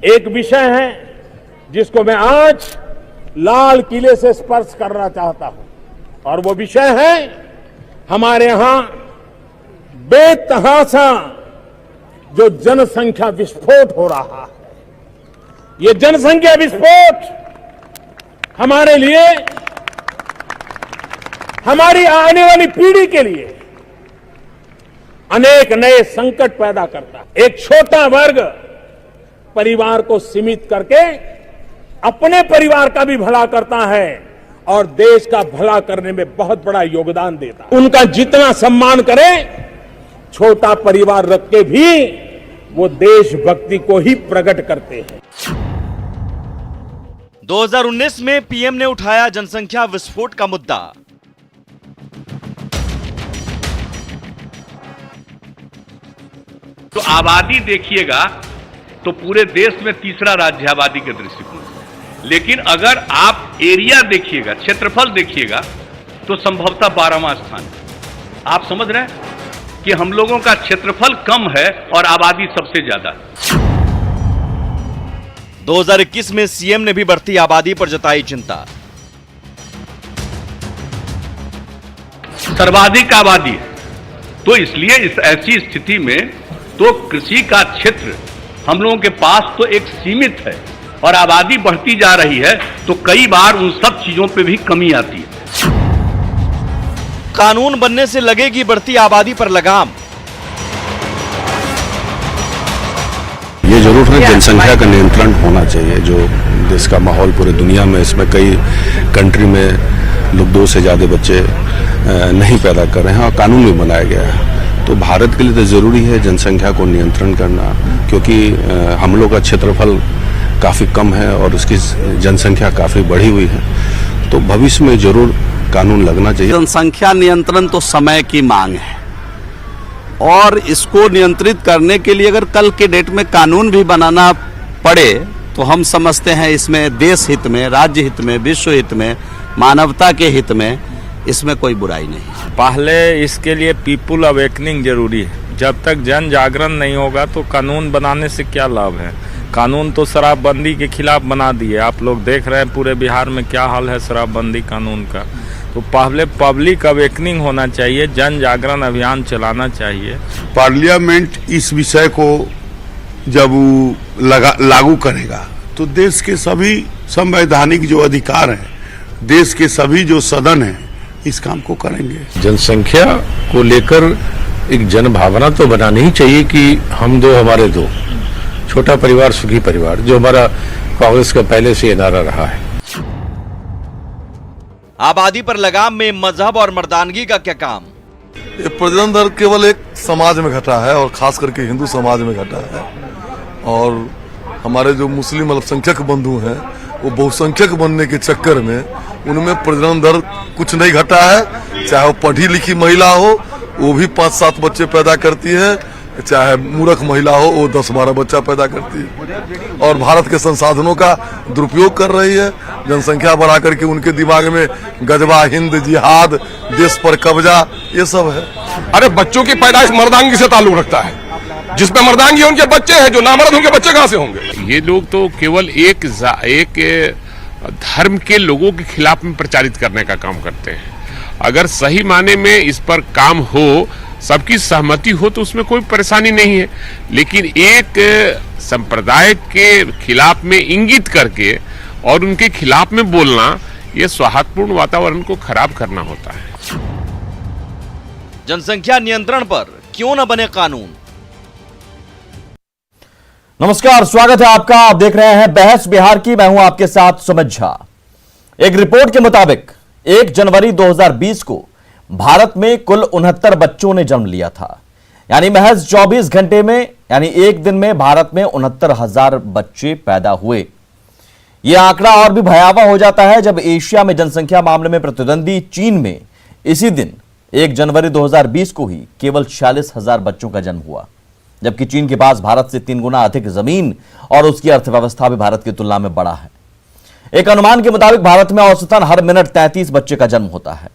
एक विषय है जिसको मैं आज लाल किले से स्पर्श करना चाहता हूं और वो विषय है हमारे यहां बेतहाशा जो जनसंख्या विस्फोट हो रहा है। ये जनसंख्या विस्फोट हमारे लिए, हमारी आने वाली पीढ़ी के लिए अनेक नए संकट पैदा करता है। एक छोटा वर्ग परिवार को सीमित करके अपने परिवार का भी भला करता है और देश का भला करने में बहुत बड़ा योगदान देता है। उनका जितना सम्मान करें, छोटा परिवार रख के भी वो देशभक्ति को ही प्रकट करते हैं। 2019 में पीएम ने उठाया जनसंख्या विस्फोट का मुद्दा। तो आबादी देखिएगा तो पूरे देश में तीसरा राज्य आबादी के दृष्टिकोण से, लेकिन अगर आप एरिया देखिएगा, क्षेत्रफल देखिएगा तो संभवतः 12वां स्थान। आप समझ रहे हैं कि हम लोगों का क्षेत्रफल कम है और आबादी सबसे ज्यादा है। 2021 में सीएम ने भी बढ़ती आबादी पर जताई चिंता। सर्वाधिक आबादी है, तो इसलिए इस ऐसी स्थिति में तो कृषि का क्षेत्र हम लोगों के पास तो एक सीमित है और आबादी बढ़ती जा रही है, तो कई बार उन सब चीजों पे भी कमी आती है। कानून बनने से लगेगी बढ़ती आबादी पर लगाम। ये जरूर है, जनसंख्या का नियंत्रण होना चाहिए। जो देश का माहौल पूरे दुनिया में, इसमें कई कंट्री में लोग 2 से ज्यादा बच्चे नहीं पैदा कर रहे हैं और कानून भी बनाया गया है। तो भारत के लिए तो जरूरी है जनसंख्या को नियंत्रण करना, क्योंकि हम लोग का क्षेत्रफल काफी कम है और उसकी जनसंख्या काफी बढ़ी हुई है। तो भविष्य में जरूर कानून लगना चाहिए। जनसंख्या नियंत्रण तो समय की मांग है और इसको नियंत्रित करने के लिए अगर कल के डेट में कानून भी बनाना पड़े तो हम समझते हैं इसमें देश हित में, राज्य हित में, विश्व हित में, मानवता के हित में इसमें कोई बुराई नहीं। पहले इसके लिए पीपुल अवेकनिंग जरूरी है। जब तक जन जागरण नहीं होगा तो कानून बनाने से क्या लाभ है। कानून तो शराबबंदी के खिलाफ बना दिए, आप लोग देख रहे हैं पूरे बिहार में क्या हाल है शराबबंदी कानून का। तो पहले पब्लिक अवेकनिंग होना चाहिए, जन जागरण अभियान चलाना चाहिए। पार्लियामेंट इस विषय को जब लागू करेगा तो देश के सभी संवैधानिक जो अधिकार हैं, देश के सभी जो सदन हैं, इस काम को करेंगे। जनसंख्या को लेकर एक जन भावना तो बनानी ही चाहिए कि हम दो हमारे दो, छोटा परिवार सुखी परिवार, जो हमारा कांग्रेस का पहले से ये नारा रहा है। आबादी पर लगाम में मजहब और मर्दानगी का क्या काम। ये प्रजनन दर केवल एक समाज में घटा है और खास करके हिंदू समाज में घटा है, और हमारे जो मुस्लिम अल्पसंख्यक बंधु हैं वो बहुसंख्यक बनने के चक्कर में उनमें प्रजनन दर कुछ नहीं घटा है। चाहे वो पढ़ी लिखी महिला हो वो भी 5-7 बच्चे पैदा करती है, चाहे मूर्ख महिला हो वो 10-12 बच्चा पैदा करती है और भारत के संसाधनों का दुरुपयोग कर रही है। जनसंख्या बढ़ा करके उनके दिमाग में गजबा, हिंद, जिहाद, देश पर कब्जा, ये सब है। अरे बच्चों की पैदाइश मर्दांगी से ताल्लुक रखता है, जिसमें मर्दांगी उनके बच्चे हैं, जो नामर्द उनके बच्चे कहां से होंगे। ये लोग तो केवल एक धर्म के लोगों के खिलाफ में प्रचारित करने का काम करते हैं। अगर सही माने में इस पर काम हो, सबकी सहमति हो तो उसमें कोई परेशानी नहीं है, लेकिन एक संप्रदाय के खिलाफ में इंगित करके और उनके खिलाफ में बोलना, यह सौहार्दपूर्ण वातावरण को खराब करना होता है। जनसंख्या नियंत्रण पर क्यों न बने कानून। नमस्कार, स्वागत है आपका। आप देख रहे हैं बहस बिहार की। मैं हूं आपके साथ सुमित झा। एक रिपोर्ट के मुताबिक 1 जनवरी 2020 को भारत में कुल 69 बच्चों ने जन्म लिया था। यानी महज 24 घंटे में, यानी एक दिन में भारत में 69,000 बच्चे पैदा हुए। यह आंकड़ा और भी भयावह हो जाता है जब एशिया में जनसंख्या मामले में प्रतिद्वंदी चीन में इसी दिन 1 जनवरी 2020 को ही केवल 46,000 बच्चों का जन्म हुआ, जबकि चीन के पास भारत से 3 गुना अधिक जमीन और उसकी अर्थव्यवस्था भी भारत की तुलना में बड़ा है। एक अनुमान के मुताबिक भारत में औसतन हर मिनट 33 बच्चे का जन्म होता है।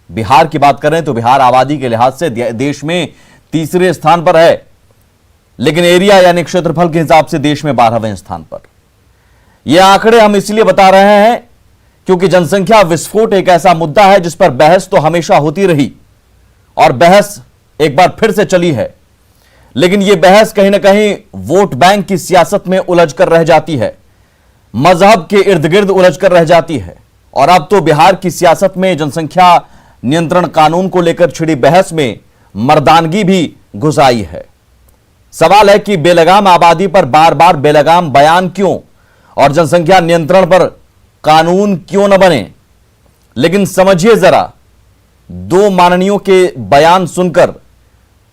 बिहार की बात करें तो बिहार आबादी के लिहाज से देश में तीसरे स्थान पर है। लेकिन एरिया यानी क्षेत्रफल के हिसाब से देश में 12वें स्थान पर। यह आंकड़े हम इसलिए बता रहे हैं क्योंकि जनसंख्या विस्फोट एक ऐसा मुद्दा है जिस पर बहस तो हमेशा होती रही और बहस एक बार फिर से चली है, लेकिन यह बहस कहीं ना कहीं वोट बैंक की सियासत में उलझ कर रह जाती है, मजहब के इर्द गिर्द उलझ कर रह जाती है। और अब तो बिहार की सियासत में जनसंख्या नियंत्रण कानून को लेकर छिड़ी बहस में मर्दानगी भी घुस आई है। सवाल है कि बेलगाम आबादी पर बार बार बेलगाम बयान क्यों और जनसंख्या नियंत्रण पर कानून क्यों न बने। लेकिन समझिए जरा दो माननीयों के बयान सुनकर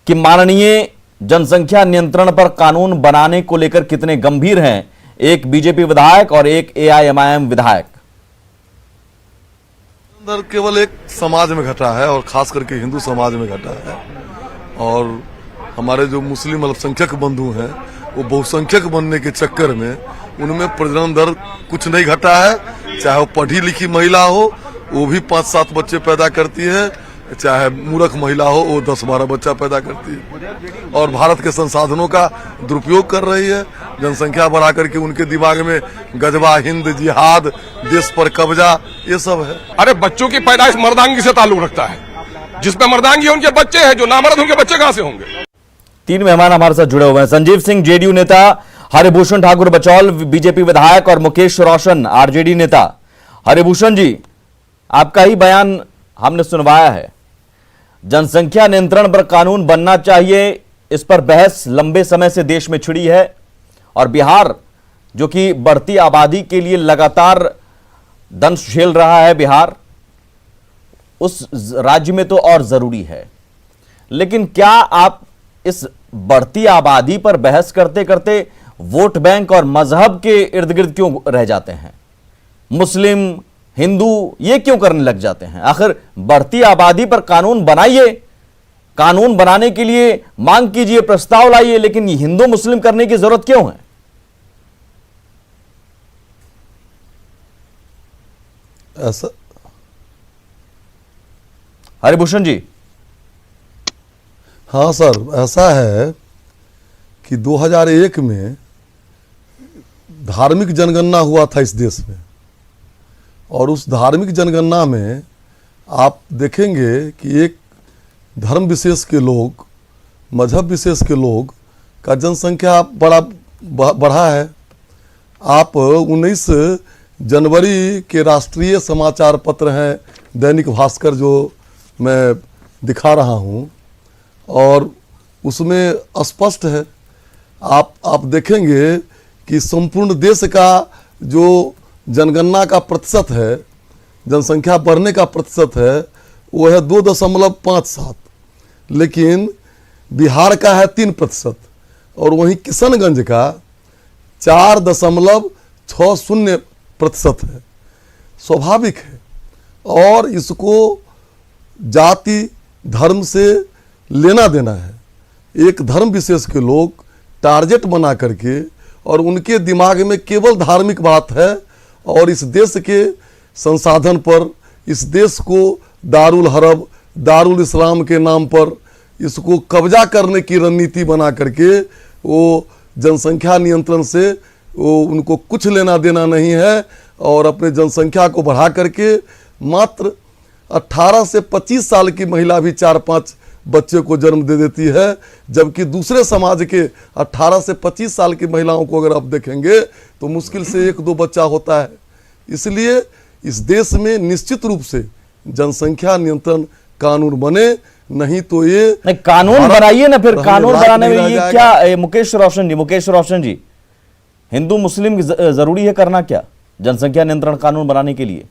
कि माननीय जनसंख्या नियंत्रण पर कानून बनाने को लेकर कितने गंभीर हैं, एक बीजेपी विधायक और एक एआईएमआईएम विधायक। अंदर केवल एक समाज में घटा है और खास करके हिंदू समाज में घटा है, और हमारे जो मुस्लिम अल्पसंख्यक बंधु हैं वो बहुसंख्यक बनने के चक्कर में उनमें प्रजनन दर कुछ नहीं घटा है। चाहे वो पढ़ी लिखी महिला हो वो भी 5-7 बच्चे पैदा करती है, चाहे मूर्ख महिला हो वो 10-12 बच्चा पैदा करती है, और भारत के संसाधनों का दुरुपयोग कर रही है। जनसंख्या बढ़ा करके उनके दिमाग में गजबा, हिंद, जिहाद, देश पर कब्जा, ये सब है। अरे बच्चों की पैदाइश मर्दांगी से ताल्लुक रखता है, जिसपे मर्दांगी उनके बच्चे हैं, जो नामर्द उनके बच्चे कहां से होंगे। 3 मेहमान हमारे साथ जुड़े हुए हैं। संजीव सिंह जेडीयू नेता, हरिभूषण ठाकुर बचौल बीजेपी विधायक और मुकेश रोशन आरजेडी नेता। हरिभूषण जी, आपका ही बयान हमने सुनवाया है, जनसंख्या नियंत्रण पर कानून बनना चाहिए, इस पर बहस लंबे समय से देश में छिड़ी है और बिहार जो कि बढ़ती आबादी के लिए लगातार दंश झेल रहा है, बिहार उस राज्य में तो और जरूरी है। लेकिन क्या आप इस बढ़ती आबादी पर बहस करते करते वोट बैंक और मजहब के इर्द गिर्द क्यों रह जाते हैं? मुस्लिम, हिंदू ये क्यों करने लग जाते हैं? आखिर बढ़ती आबादी पर कानून बनाइए, कानून बनाने के लिए मांग कीजिए, प्रस्ताव लाइए, लेकिन हिंदू मुस्लिम करने की जरूरत क्यों है? ऐसा हरिभूषण जी। हाँ सर, ऐसा है कि 2001 में धार्मिक जनगणना हुआ था इस देश में, और उस धार्मिक जनगणना में आप देखेंगे कि एक धर्म विशेष के लोग, मजहब विशेष के लोग का जनसंख्या बढ़ा है। आप 19 जनवरी के राष्ट्रीय समाचार पत्र हैं दैनिक भास्कर, जो मैं दिखा रहा हूँ, और उसमें स्पष्ट है, आप देखेंगे कि संपूर्ण देश का जो जनगणना का प्रतिशत है, जनसंख्या बढ़ने का प्रतिशत है, वो है 2.57, लेकिन बिहार का है 3%, और वहीं किशनगंज का 4.60% है। स्वाभाविक है, और इसको जाति धर्म से लेना देना है। एक धर्म विशेष के लोग टारगेट बना करके, और उनके दिमाग में केवल धार्मिक बात है, और इस देश के संसाधन पर, इस देश को दारुल हरब, दारुल इस्लाम के नाम पर इसको कब्जा करने की रणनीति बना करके वो जनसंख्या नियंत्रण से वो उनको कुछ लेना देना नहीं है, और अपने जनसंख्या को बढ़ा करके मात्र 18 से 25 साल की महिला भी 4-5 बच्चे को जन्म दे देती है, जबकि दूसरे समाज के 18 से 25 साल की महिलाओं को अगर आप देखेंगे तो मुश्किल से 1-2 बच्चा होता है। इसलिए इस देश में निश्चित रूप से जनसंख्या नियंत्रण कानून बने, नहीं तो ये नहीं, कानून बनाइए ना। फिर कानून बनाने में ये क्या, मुकेश रोशन जी, हिंदू मुस्लिम जरूरी है करना क्या जनसंख्या नियंत्रण कानून बनाने के लिए?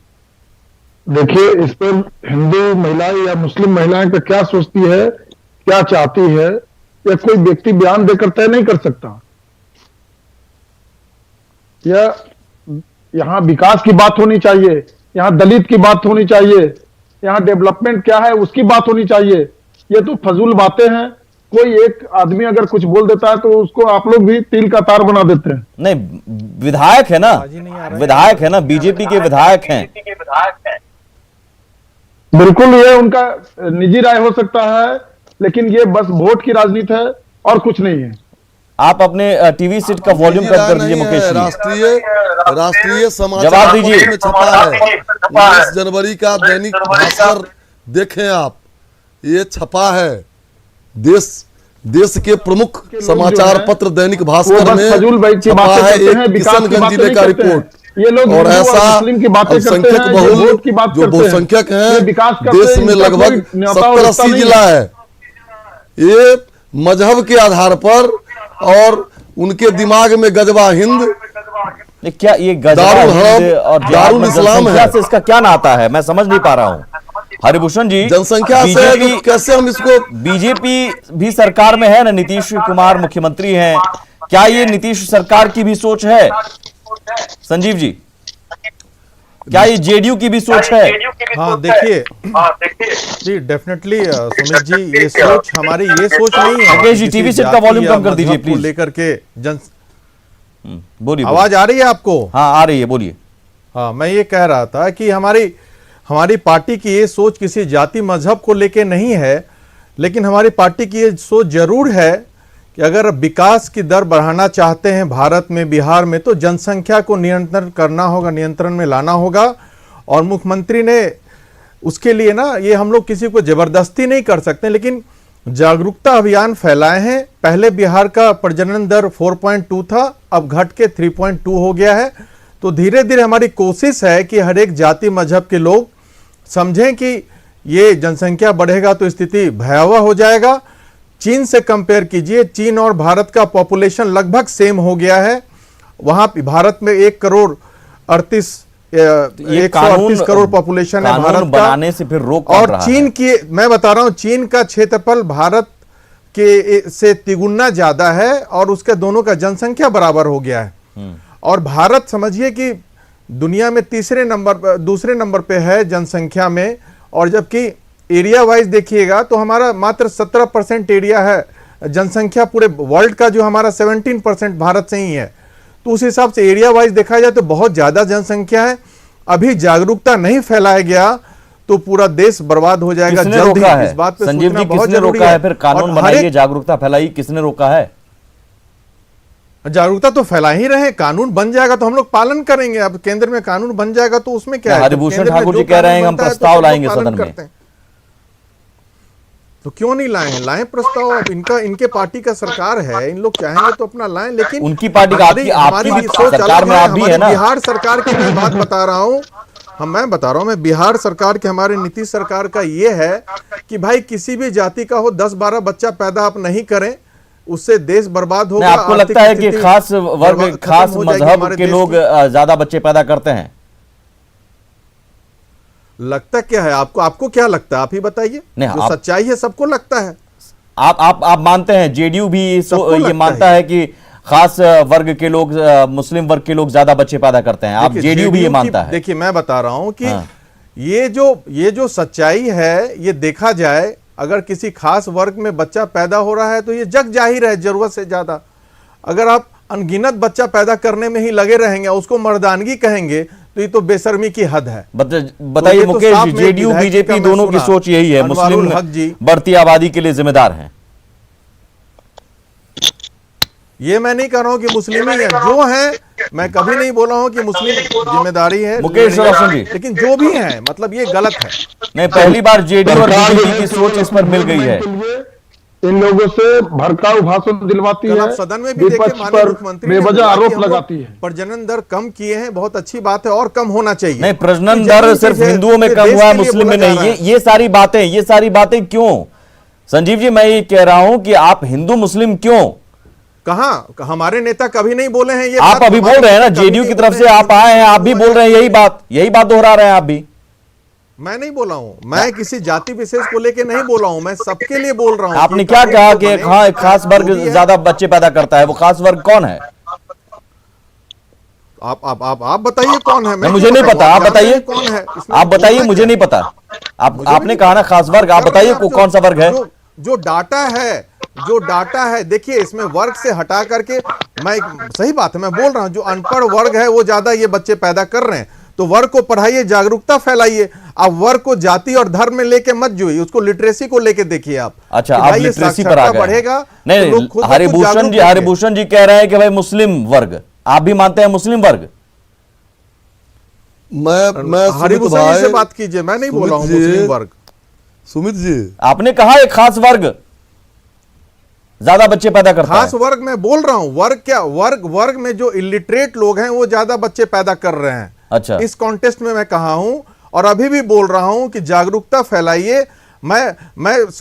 देखिए, इस पर हिंदू महिलाएं या मुस्लिम महिलाएं का क्या सोचती है, क्या चाहती है, या कोई व्यक्ति बयान देकर तय नहीं कर सकता। या यहाँ विकास की बात होनी चाहिए, यहाँ दलित की बात होनी चाहिए, यहाँ डेवलपमेंट क्या है उसकी बात होनी चाहिए। ये तो फजूल बातें हैं। कोई एक आदमी अगर कुछ बोल देता है तो उसको आप लोग भी तिल का तार बना देते हैं। नहीं, विधायक है ना, विधायक है ना, बीजेपी के विधायक हैं। बिल्कुल, ये उनका निजी राय हो सकता है, लेकिन ये बस वोट की राजनीति है और कुछ नहीं है। आप अपने टीवी सेट का वॉल्यूम कम कर दीजिए मुकेश जी। राष्ट्रीय समाचार जवाब दीजिए। पत्र में छपा है 19 जनवरी का दैनिक भास्कर देखें आप, ये छपा है देश के प्रमुख समाचार पत्र दैनिक भास्कर में छपा है एक किशनगंज जिले का रिपोर्ट। ये लोग और ऐसा की बातें अल्पसंख्यक बहुल जो बहुसंख्यक हैं देश में लगभग 70-80 जिला है, ये मजहब के आधार पर और उनके दिमाग में गजबा हिंद क्या ये दारुल इस्लाम है, से इसका क्या नाता है, मैं समझ नहीं पा रहा हूँ। हरिभूषण जी, जनसंख्या से कैसे हम इसको, बीजेपी भी सरकार में है ना, नीतीश कुमार मुख्यमंत्री हैं, क्या ये नीतीश सरकार की भी सोच है? संजीव जी, क्या ये जेडीयू की भी सोच है? हाँ देखिए जी, डेफिनेटली सुमित जी, ये सोच हमारी ये सोच नहीं है। मुकेश जी, टीवी सेट का वॉल्यूम कम कर दीजिए प्लीज। लेकर के बोलिए, आवाज आ रही है आपको? हाँ आ रही है, बोलिए। हाँ, मैं ये कह रहा था कि हमारी पार्टी की ये सोच किसी जाति मजहब को लेके नहीं है, लेकिन हमारी पार्टी की ये सोच जरूर है कि अगर विकास की दर बढ़ाना चाहते हैं भारत में, बिहार में, तो जनसंख्या को नियंत्रण करना होगा, नियंत्रण में लाना होगा। और मुख्यमंत्री ने उसके लिए ना, ये हम लोग किसी को जबरदस्ती नहीं कर सकते, लेकिन जागरूकता अभियान फैलाए हैं। पहले बिहार का प्रजनन दर 4.2 था, अब घट के 3.2 हो गया है। तो धीरे धीरे हमारी कोशिश है कि हर एक जाति मजहब के लोग समझें कि ये जनसंख्या बढ़ेगा तो स्थिति भयावह हो जाएगा। चीन से कंपेयर कीजिए, चीन और भारत का पॉपुलेशन लगभग सेम हो गया है। वहां भारत में 1,38 करोड़ पॉपुलेशन है भारत बनाने से फिर रोक और चीन की, मैं बता रहा हूं, चीन का क्षेत्रफल भारत के से तिगुना ज्यादा है और उसके दोनों का जनसंख्या बराबर हो गया है। और भारत समझिए कि दुनिया में दूसरे नंबर पे है जनसंख्या में, और जबकि एरिया वाइज देखिएगा तो हमारा मात्र 17% एरिया है जनसंख्या, पूरे वर्ल्ड का जो हमारा 17% भारत से ही है। तो उस हिसाब से एरिया वाइज देखा जाए तो बहुत ज्यादा जनसंख्या है। अभी जागरूकता नहीं फैलाया गया तो पूरा देश बर्बाद हो जाएगा जल्द ही। इस बात पे संजीव जी, किसने रोका है? फिर कानून बनाइए, जागरूकता फैलाई, किसने रोका है? जागरूकता तो फैला ही रहे, कानून बन जाएगा तो हम लोग पालन करेंगे। अब केंद्र में कानून बन जाएगा तो उसमें क्या है? हरिभूषण ठाकुर जी कह रहे हैं हम प्रस्ताव लाएंगे सदन में, तो क्यों नहीं लाएं प्रस्ताव? अब इनके पार्टी का सरकार है, इन लोग चाहेंगे तो अपना लाएं, लेकिन उनकी पार्टी का आपकी भी सरकार में आप भी है ना। बिहार सरकार की मैं बात बता रहा हूँ, मैं बता रहा हूँ, मैं बिहार सरकार के, हमारे नीतीश सरकार का ये है कि भाई किसी भी जाति का हो 10-12 बच्चा पैदा आप नहीं करें, उससे देश बर्बाद होगा। आपको लगता है कि खास वर्ग, खास मजहब के लोग ज्यादा बच्चे पैदा करते हैं? लगता क्या है आपको क्या लगता है? आप ही बताइए। जो सच्चाई है सबको लगता है। आप मानते हैं, जेडीयू भी ये मानता है कि खास वर्ग के लोग, मुस्लिम वर्ग के लोग ज्यादा बच्चे पैदा करते हैं? आप जेडीयू भी ये मानता है? देखिए मैं बता रहा हूं कि ये जो सच्चाई है, ये देखा जाए, अगर किसी खास वर्ग में बच्चा पैदा हो रहा है तो ये जग जाहिर है जरूरत से ज्यादा। अगर आप अनगिनत बच्चा पैदा करने में ही लगे रहेंगे, उसको मर्दानगी कहेंगे, तो ये तो बेशर्मी की हद है। बताइए तो मुकेश, जेडीयू बीजेपी दोनों की सोच यही है, मुस्लिम बढ़ती आबादी के लिए जिम्मेदार हैं। ये मैं नहीं कह रहा हूं कि मुस्लिम ही है, जो है, मैं कभी नहीं बोला हूं कि मुस्लिम जिम्मेदारी है मुकेश रोशन जी, लेकिन जो भी है, मतलब ये गलत है। नहीं, पहली बार जेडीयू और बीजेपी की सोच इस पर मिल गई है। इन लोगों से भड़काऊ भाषण दिलवाती है, सदन में भी देखिए माननीय मुख्यमंत्री बेवजह आरोप लगाती है। प्रजनन दर कम किए हैं, बहुत अच्छी बात है, और कम होना चाहिए। नहीं, प्रजनन दर सिर्फ हिंदुओं में कम हुआ है, मुस्लिम में नहीं। ये सारी बातें क्यों? संजीव जी, मैं ये कह रहा हूं कि आप हिंदू मुस्लिम क्यों? कहाँ हमारे नेता कभी नहीं बोले हैं ये। आप अभी बोल रहे हैं ना, जेडीयू की तरफ से आप आए हैं, आप भी बोल रहे हैं यही बात दोहरा रहे हैं आप भी। मैं नहीं बोला हूं, मैं किसी जाति विशेष को लेके नहीं बोला हूं, मैं सबके लिए बोल रहा हूं। आपने क्या कहा कि एक खास वर्ग ज्यादा बच्चे पैदा करता है? वो खास वर्ग कौन है? आप बताइए कौन है? मुझे नहीं पता, आप बताइए कौन है। आप बताइए, मुझे नहीं पता। आपने कहा ना खास वर्ग, आप बताइए कौन सा वर्ग है? जो डाटा है देखिए, इसमें वर्ग से हटा करके, मैं सही बात है, मैं बोल रहा हूं जो अनपढ़ वर्ग है वो ज्यादा ये बच्चे पैदा कर रहे हैं। तो वर्ग को पढ़ाइए, जागरूकता फैलाइए। आप वर्ग को जाति और धर्म में लेके मत जुइए, उसको लिटरेसी को लेके देखिए आप। अच्छा, आप लिटरेसी पर आ गए। बढ़ेगा नहीं, तो हरिभूषण जी कह रहे हैं कि भाई मुस्लिम वर्ग, आप भी मानते हैं मुस्लिम वर्ग? मैं हरिभूषण जी से बात कीजिए, मैं नहीं बोल रहा हूं मुस्लिम वर्ग। सुमित जी, आपने कहा एक खास वर्ग ज्यादा बच्चे पैदा करता है। खास वर्ग मैं बोल रहा हूं, वर्ग क्या, वर्ग में जो इलिटरेट लोग हैं वो ज्यादा बच्चे पैदा कर रहे हैं। अच्छा, इस कॉन्टेस्ट में मैं कहा हूं और अभी भी बोल रहा हूं कि जागरूकता फैलाइए। मैं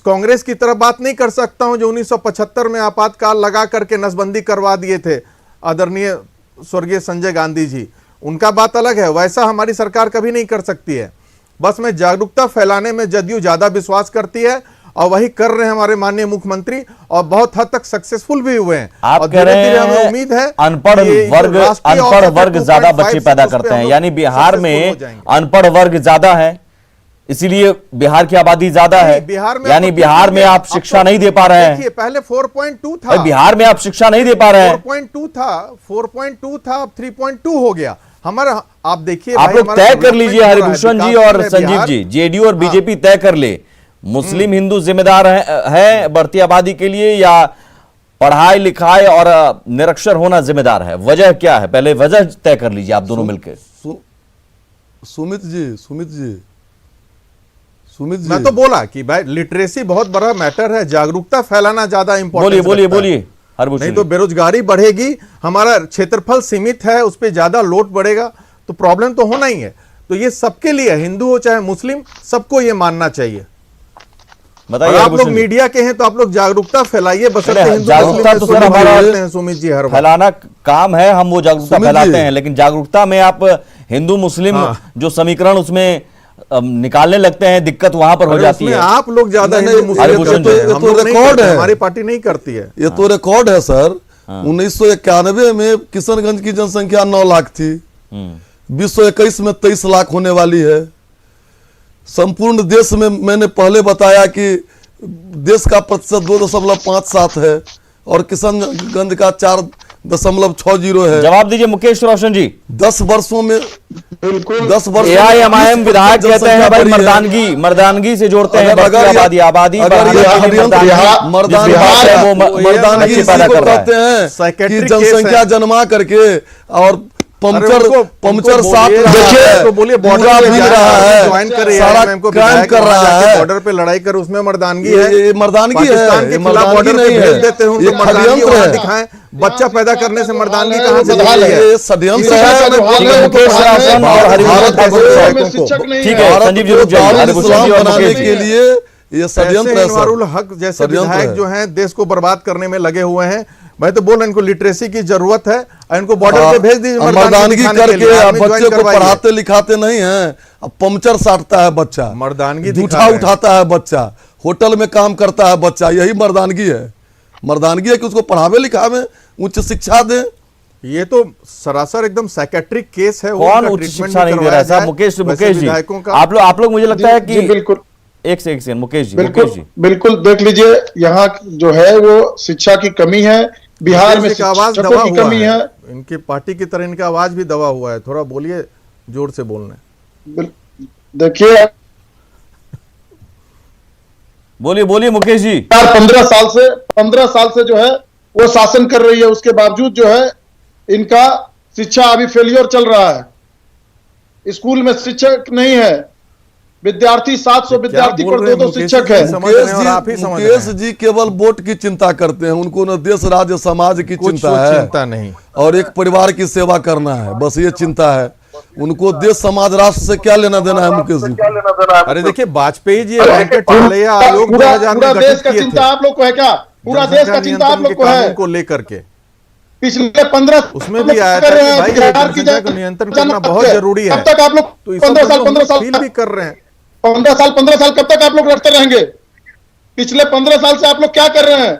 कांग्रेस की तरफ बात नहीं कर सकता हूं जो 1975 में आपातकाल लगा करके नसबंदी करवा दिए थे आदरणीय स्वर्गीय संजय गांधी जी, उनका बात अलग है, वैसा हमारी सरकार कभी नहीं कर सकती है। बस मैं जागरूकता फैलाने में जदयू ज्यादा विश्वास करती है और वही कर रहे हैं हमारे माननीय मुख्यमंत्री, और बहुत हद तक सक्सेसफुल भी हुए हैं। आप कह रहे हैं हमें उम्मीद है अनपढ़ वर्ग ज्यादा बच्चे पैदा करते हैं, यानी बिहार में अनपढ़ वर्ग ज्यादा है, इसीलिए बिहार की आबादी ज्यादा है। यानी बिहार में आप शिक्षा नहीं दे पा रहे हैं। पहले 4.2 था, बिहार में आप शिक्षा नहीं दे पा रहे हैं। 4.2 था, अब 3.2 हो गया हमारा। आप देखिए, आप लोग तय कर लीजिए, हरिभूषण जी और संजीव जी, जेडीयू और बीजेपी तय कर ले, मुस्लिम हिंदू जिम्मेदार है बढ़ती आबादी के लिए या पढ़ाई लिखाई और निरक्षर होना जिम्मेदार है? वजह क्या है, पहले वजह तय कर लीजिए आप दोनों मिलकर। सुमित जी, मैं तो बोला कि भाई लिटरेसी बहुत बड़ा मैटर है, जागरूकता फैलाना ज्यादा इंपॉर्टेंट। बोलिए नहीं तो बेरोजगारी बढ़ेगी, हमारा क्षेत्रफल सीमित है, उस पर ज्यादा लोड बढ़ेगा तो प्रॉब्लम तो होना ही है। तो ये सबके लिए, हिंदू हो चाहे मुस्लिम, सबको ये मानना चाहिए। बताइए, आप लोग मीडिया के हैं तो आप लोग जागरूकता फैलाइए। जागरूकता तो सर हमारा सुमित जी हर फैलाना काम है, हम वो जागरूकता फैलाते हैं, लेकिन जागरूकता में आप हिंदू मुस्लिम जो समीकरण उसमें निकालने लगते हैं, दिक्कत वहां पर हो जाती है। आप लोग ज्यादा तो रिकॉर्ड है, हमारी पार्टी नहीं करती है। ये तो रिकॉर्ड है सर। 1991 में किशनगंज की जनसंख्या 9 लाख थी, 2021 में 23 लाख होने वाली है। संपूर्ण देश में मैंने पहले बताया कि देश का प्रतिशत 2.57 है और किशनगंज का 4.60 है। जवाब दीजिए मुकेश रोशन जी। 10 वर्षों में, बिल्कुल 10 वर्ष एआईएमआईएम विधायक कहते हैं भाई मर्दानगी से जोड़ते हैं आबादी मर्दानगी कहते हैं कि जनसंख्या जन्मा करके और पंचर साथ बॉर्डर कर रहा है, बॉर्डर पे लड़ाई कर, उसमें मर्दानगी है। मर्दानगी है, बॉर्डर पे भेज देते हैं उनको, मर्दानगी वहां दिखाएं। बच्चा पैदा करने से मर्दानगी कहां से है? षड्यंत्र बनाने के लिए ये षड्यंत्र हक जैसे विधायक जो हैं देश को बर्बाद करने में लगे हुए हैं। मैं तो बोल रहा इनको लिटरेसी की जरूरत है, इनको बॉर्डर पे भेज दीजिए मर्दानगी करके। बच्चे को पढ़ाते लिखाते नहीं हैं, अब पंचर साटता है बच्चा, मर्दानगी जूठा उठाता है बच्चा, होटल में काम करता है बच्चा, यही मर्दानगी है। मर्दानगी है कि उसको पढ़ावे लिखावे, उच्च शिक्षा दें। ये तो सरासर एकदम साइकेट्रिक केस है। कौन उच्च शिक्षा नहीं दे रहा है साहब? मुकेश जी, आप लोग मुझे लगता है कि बिल्कुल एक सेकंड मुकेश जी, बिल्कुल देख लीजिए, यहाँ जो है वो शिक्षा की कमी है, बिहार में आवाज दबा की कमी है। इनकी पार्टी की तरह इनका आवाज भी दबा हुआ है, थोड़ा बोलिए, जोर से बोलना। देखिए, बोलिए मुकेश जी। 15 साल से जो है वो शासन कर रही है, उसके बावजूद जो है इनका शिक्षा अभी फेलियर चल रहा है। स्कूल में शिक्षक नहीं है, विद्यार्थी 700 विद्यार्थी पर 2 शिक्षक है। मुकेश जी केवल वोट की चिंता करते हैं, उनको न देश राज्य समाज की चिंता नहीं और एक परिवार की सेवा करना है, बस ये चिंता है उनको। देश समाज राष्ट्र से क्या लेना देना है मुकेश जी? अरे देखिए, वाजपेयी जी आयोग पूरा देश का चिंता आप लोग को है क्या? पूरा देश का चिंता आप लोग को है को लेकर के। पिछले 15 उसमें भी आया था कि भाई जनसंख्या को नियंत्रण करना बहुत जरूरी है। कब तक आप लोग 15 साल भी कर रहे हैं? 15 साल कब तक आप लोग लड़ते रहेंगे? पिछले 15 साल से आप लोग क्या कर रहे हैं?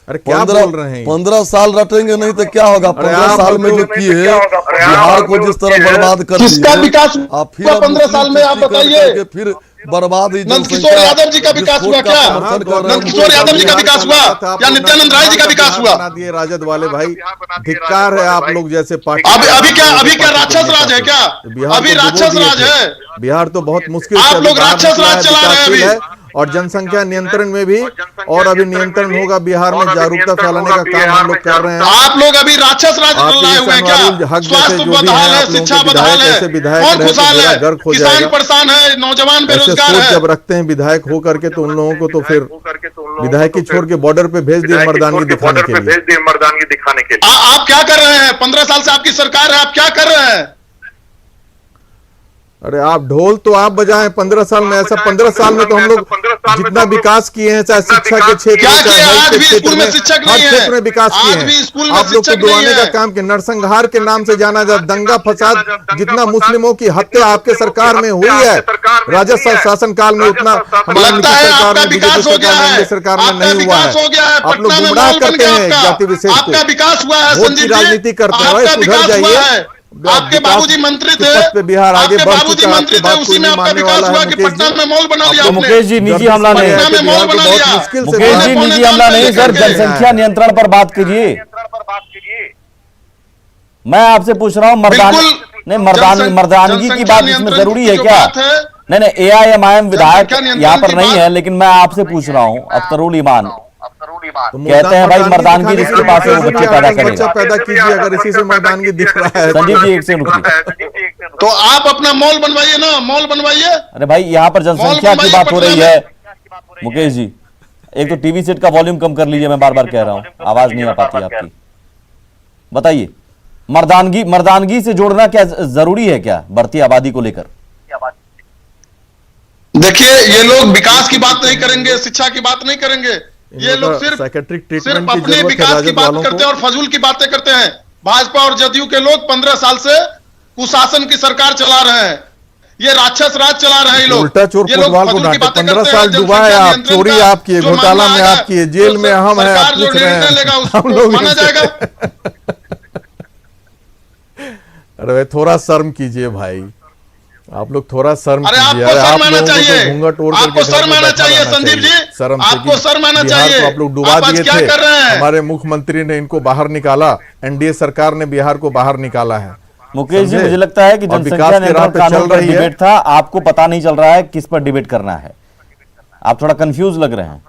अरे क्या बोल रहे हैं? 15 साल रटेंगे नहीं तो क्या होगा? 15 साल में जो किए बिहार को जिस तरह बर्बाद कर किसका विकास हुआ 15 साल में? आप बताइए। फिर बर्बादी, नंदकिशोर यादव जी का विकास हुआ क्या? नंदकिशोर यादव जी का विकास हुआ या नित्यानंद राय जी का विकास हुआ? बना दिए राजद वाले भाई, धिक्कार है आप लोग जैसे पार्टी। अभी क्या राक्षस राज है क्या? अभी राक्षस राज है? बिहार तो बहुत मुश्किल आप लोग राक्षस राज चला रहे हैं अभी। और जनसंख्या नियंत्रण में भी, और अभी नियंत्रण होगा बिहार में, जागरूकता फैलाने का काम हम लोग कर रहे हैं। आप लोग अभी राक्षस राज लाए हुए हैं क्या? स्वास्थ्य बदहाल है, शिक्षा बदहाल है, कौन खुशहाल है? किसान परेशान है, नौजवान बेरोजगार है। जब रखते हैं विधायक हो करके तो उन लोगों को तो फिर विधायक की छोड़ के बॉर्डर पे भेज दिए मर्दानगी दिखाने के लिए। आप क्या कर रहे हैं? 15 साल से आपकी सरकार है, आप क्या कर रहे हैं? अरे आप ढोल तो आप बजाएं 15 साल में, ऐसा 15 साल में तो हम लोग जितना विकास किए हैं, चाहे शिक्षा के क्षेत्र में, चाहे हेल्थ के क्षेत्र में, हर क्षेत्र में विकास किए हैं। आप लोग को दुआने का काम किया, नरसंहार के नाम से जाना जाता, दंगा फसाद, जितना मुस्लिमों की हत्या आपके सरकार में हुई है राजस्व शासन काल में, उतना हमारी नीति सरकार में, बीजेपी सरकार में, एनडीए सरकार में नहीं हुआ है। आप लोग गुमराह करते हैं जाति विशेष को, विकास हुआ है, वोट की राजनीति करते हैं। सुधर जाइए, आपके बाबूजी मंत्री थे, पे बिहार आगे बढ़ चुका है, मंत्री थे, उसी में आपका विकास हुआ कि पटना में मॉल बना लिया आपने। मुकेश जी निजी हमला नहीं, पटना में मॉल बना लिया। मुकेश जी निजी हमला नहीं सर, जनसंख्या नियंत्रण पर बात कीजिए। मैं आपसे पूछ रहा हूँ मर्दानगी की बात इसमें जरूरी है क्या? नहीं, AIMIM विधायक यहाँ पर नहीं है, लेकिन मैं आपसे पूछ रहा हूँ अख्तरुल ईमान कहते हैं भाई मर्दानगी जिसके पास है वो बच्चे पैदा करेगा। पैदा कीजिए अगर इसी से मर्दानगी दिख रहा है। संजीव जी एक से रुकिए, तो आप अपना मॉल बनवाइए ना, मॉल बनवाइए। अरे भाई यहाँ पर जनसंख्या की बात हो रही है। मुकेश जी एक तो टीवी सेट का वॉल्यूम कम कर लीजिए, मैं बार बार कह रहा हूँ, आवाज नहीं आ पाती आपकी। बताइए मर्दानगी से जोड़ना क्या जरूरी है क्या बढ़ती आबादी को लेकर? देखिए ये लोग विकास की बात नहीं करेंगे, शिक्षा की बात नहीं करेंगे, ये लोग सिर्फ अपने विकास की बात करते हैं और फजूल की बातें करते हैं। भाजपा और जदयू के लोग 15 साल से कुशासन की सरकार चला रहे हैं, ये राक्षस राज चला रहे हैं ये लोग। उल्टा चोर कोतवाल को डांटे, 15 साल डुबा है आप, चोरी आप किए, घोटाला में आप किए, जेल में हम हैं, आप पूछ रहे हैं हम लोग माना जाएगा। अरे भाई थोड़ा शर्म कीजिए भाई, आप लोग थोड़ा शर्म अरे कीजिए। आपको शर्म आना चाहिए, घूंघट ओढ़ आपको शर्म आना चाहिए संदीप जी, आपको शर्म आना चाहिए। आप लोग डुबा दिए थे, हमारे मुख्यमंत्री ने इनको बाहर निकाला, एनडीए सरकार ने बिहार को बाहर निकाला है। मुकेश जी मुझे लगता है कि जनसंख्या नियंत्रण कानून पर डिबेट था, आपको पता नहीं चल रहा है किस पर डिबेट करना है, आप थोड़ा कंफ्यूज लग रहे हैं।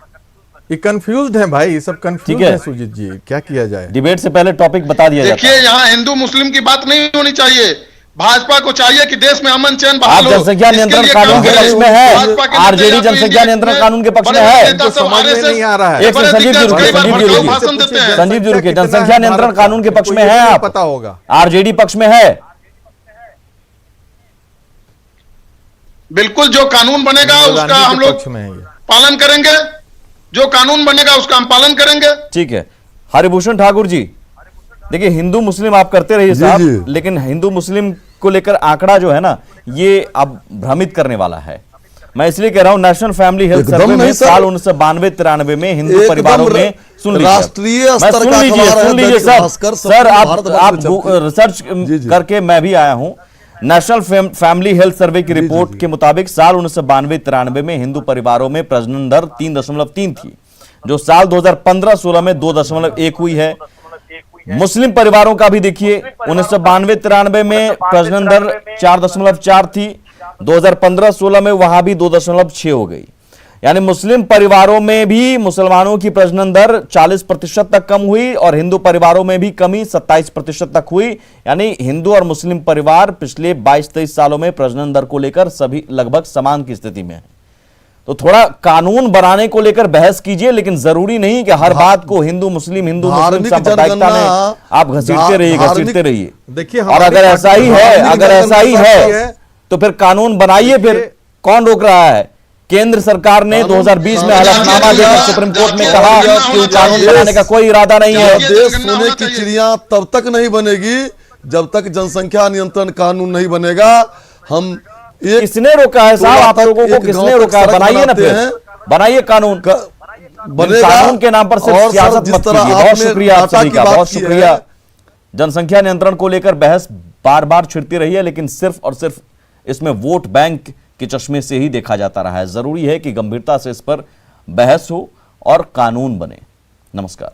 ये कंफ्यूज्ड है भाई, ये सब कंफ्यूज है सुजीत जी, क्या किया जाए? डिबेट से पहले टॉपिक बता दिया जाता है। देखिए यहाँ हिंदू मुस्लिम की बात नहीं होनी चाहिए, भाजपा को चाहिए कि देश में अमन चैन बहाल हो। आप जनसंख्या नियंत्रण कानून के पक्ष में है, आरजेडी जनसंख्या नियंत्रण कानून के पक्ष में है। समझ में नहीं आ रहा है। एक संजीव जी रुके, संजीव जी रुके, जनसंख्या नियंत्रण कानून के पक्ष में है, आप पता होगा, आरजेडी पक्ष में है। बिल्कुल, जो कानून बनेगा उसका हम लोग पालन करेंगे, जो कानून बनेगा उसका हम पालन करेंगे। ठीक है हरिभूषण ठाकुर जी, देखिए हिंदू मुस्लिम आप करते रहिए साहब, लेकिन हिंदू मुस्लिम को लेकर आंकड़ा जो है ना ये अब भ्रमित करने वाला है। मैं इसलिए कह रहा हूं नेशनल फैमिली हेल्थ सर्वे में साल 1992-93 में हिंदू परिवारों में सुन लीजिए सर, आप रिसर्च करके मैं भी आया हूं। नेशनल फैमिली हेल्थ सर्वे की रिपोर्ट के मुताबिक साल 1992-93 में हिंदू परिवारों में प्रजनन दर 3.3 थी, जो साल 2015-16 में 2.1 हुई है। मुस्लिम परिवारों का भी देखिए 1992-93 में प्रजनन दर 4.4 थी, 2015-16 में वहां भी 2.6 हो गई। यानी मुस्लिम परिवारों में भी मुसलमानों की प्रजनन दर 40% तक कम हुई और हिंदू परिवारों में भी कमी 27% तक हुई। यानी हिंदू और मुस्लिम परिवार पिछले 22-23 सालों में प्रजनन दर को लेकर सभी लगभग समान की स्थिति में है। तो थोड़ा कानून बनाने को लेकर बहस कीजिए, लेकिन जरूरी नहीं कि हर बात को हिंदू मुस्लिम सांप्रदायिकता में आप घसीटते रहिए। देखिए और अगर ऐसा ही है तो फिर कानून बनाइए, फिर कौन रोक रहा है? केंद्र सरकार ने 2020 में हलफनामा देकर सुप्रीम कोर्ट में कहा कि कानून बनाने का कोई इरादा नहीं है। देश सोने की चिड़िया तब तक नहीं बनेगी जब तक जनसंख्या नियंत्रण कानून नहीं बनेगा। हम किसने रोका है साहब आप लोगों को? किसने रोका है? बनाइए ना, फिर बनाइए कानून। कानून के नाम पर सिर्फ सियासत मत कीजिए। बहुत शुक्रिया आप सभी का, बहुत शुक्रिया। जनसंख्या नियंत्रण को लेकर बहस बार बार छिड़ती रही है, लेकिन सिर्फ और सिर्फ इसमें वोट बैंक के चश्मे से ही देखा जाता रहा है। जरूरी है कि गंभीरता से इस पर बहस हो और कानून बने। नमस्कार।